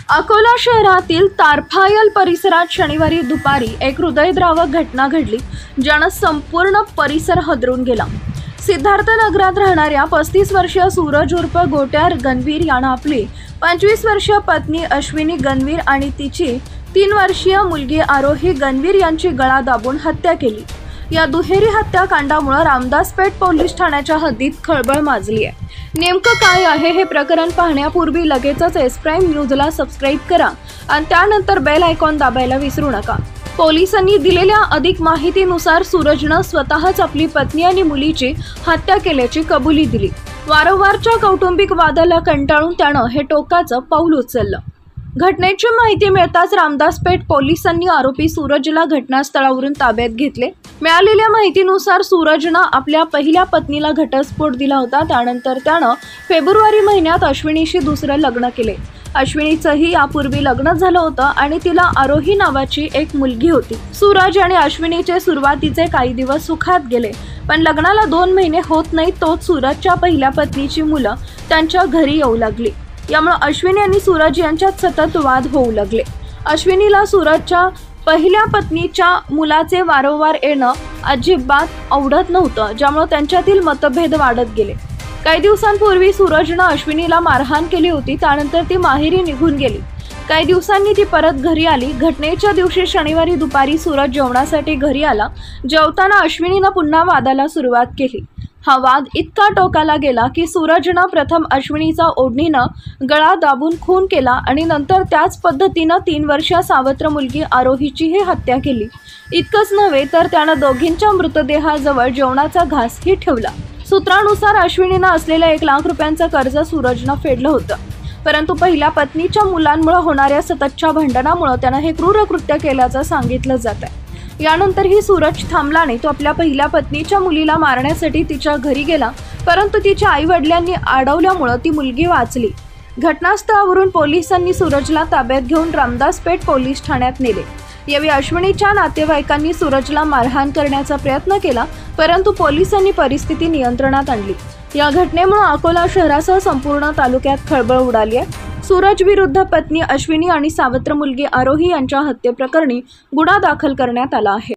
अकोला शहरातील तारफायल परिसरात शनिवारी दुपारी एक हृदयद्रावक घटना घडली, ज्यानं संपूर्ण परिसर हादरून गेला। सिद्धार्थनगरात राहणाऱ्या 35 वर्षीय सूरज उर्फ गोट्यार गणवीर यानं आपली 25 वर्षीय पत्नी अश्विनी गणवीर आणि तिची 3 वर्षीय मुलगी आरोही गणवीर यांची गळा दाबून हत्या केली। या दुहेरी हत्याकांडामुळे रामदासपेठ पोलीस ठाण्याच्या हद्दीत खळबळ माजली आहे। नेमकं काय आहे हे प्रकरण पाहण्यापूर्वी लगेचच एस प्राइम न्यूजला सबस्क्राइब करा आणि त्यानंतर बेल आयकॉन दाबायला विसरू नका। पोलिसांनी दिलेल्या अधिक माहितीनुसार सूरजनं स्वतःच आपली पत्नी आणि मुलीची हत्या केल्याची कबुली दिली। वारंवारच्या कौटुंबिक वादाला कंटाळून त्यानं हे टोकाचं पाऊल उचललं। घटनेची माहिती मिळताच रामदासपेठ पोलिसांनी आरोपी सूरजला घटनास्थळावरून ताब्यात घेतले। मिळालेल्या माहितीनुसार सूरजनं आपल्या पहिल्या पत्नीला घटस्फोट दिला होता। त्यानंतर त्यानं फेब्रुवारी महिन्यात अश्विनीशी दुसरं लग्न केले। अश्विनीचंही यापूर्वी लग्न झालं होतं आणि तिला आरोही नावाची एक मुलगी होती। सूरज आणि अश्विनीचे सुरुवातीचे काही दिवस सुखात गेले, पण लग्नाला 2 महिने होत नाही तोच सूरजच्या पहिल्या पत्नीची मुलं त्यांच्या घरी येऊ लागली। यामुळे अश्विनी आणि सूरज यांच्यात सतत वाद होऊ लागले। अश्विनीला सूरजच्या पहिल्या पत्नीच्या मुलाचे वारंवार येणं अजिबात आवडत नव्हतं, ज्यामुळे त्यांच्यातील मतभेद वाढत गेले। काही दिवसांपूर्वी सूरजनं अश्विनीला मारहाण केली होती, त्यानंतर ती माहेरी निघून गेली। काही दिवसांनी ती परत घरी आली। घटनेच्या दिवशी शनिवारी दुपारी सूरज जेवणासाठी घरी आला। जेवताना अश्विनीनं पुन्हा वादाला सुरुवात केली। हा वाद इतका टोकाला गेला की सूरजनं प्रथम अश्विनीचा ओढणीनं गळा दाबून खून केला आणि नंतर त्याच पद्धतीनं 3 वर्षीय सावत्र मुलगी आरोहीचीही हत्या केली। इतकंच नव्हे तर त्यानं दोघींच्या मृतदेहाजवळ जेवणाचा घासही ठेवला। सूत्रानुसार अश्विनीनं असलेलं 1 लाख रुपयांचं कर्ज सूरजनं फेडलं होतं, परंतु पहिल्या पत्नीच्या मुलांमुळे होणाऱ्या सततच्या भांडणामुळे त्यानं हे क्रूर कृत्य केल्याचं सांगितलं जात आहे। यानंतरही सूरज थांबला नाही। तो आपल्या पहिल्या पत्नीच्या मुलीला मारण्यासाठी तिच्या घरी गेला, परंतु तिच्या आई-वडिलांनी अडवल्यामुळे ती मुलगी वाचली। घटनास्थळावरून पोलिसांनी सूरजला ताब्यात घेऊन रामदासपेठ पोलीस ठाण्यात नेले। यावेळी अश्विनीच्या नातेवाईकांनी सूरजला मारहाण करण्याचा प्रयत्न केला, परंतु पोलिसांनी परिस्थिती नियंत्रणात आणली। या घटनेमुळे अकोला शहरासह संपूर्ण तालुक्यात खळबळ उडाली आहे। सूरज विरुद्ध पत्नी अश्विनी आणि सावत्र मुलगी आरोही यांच्या हत्येप्रकरणी गुन्हा दाखल करण्यात आला आहे।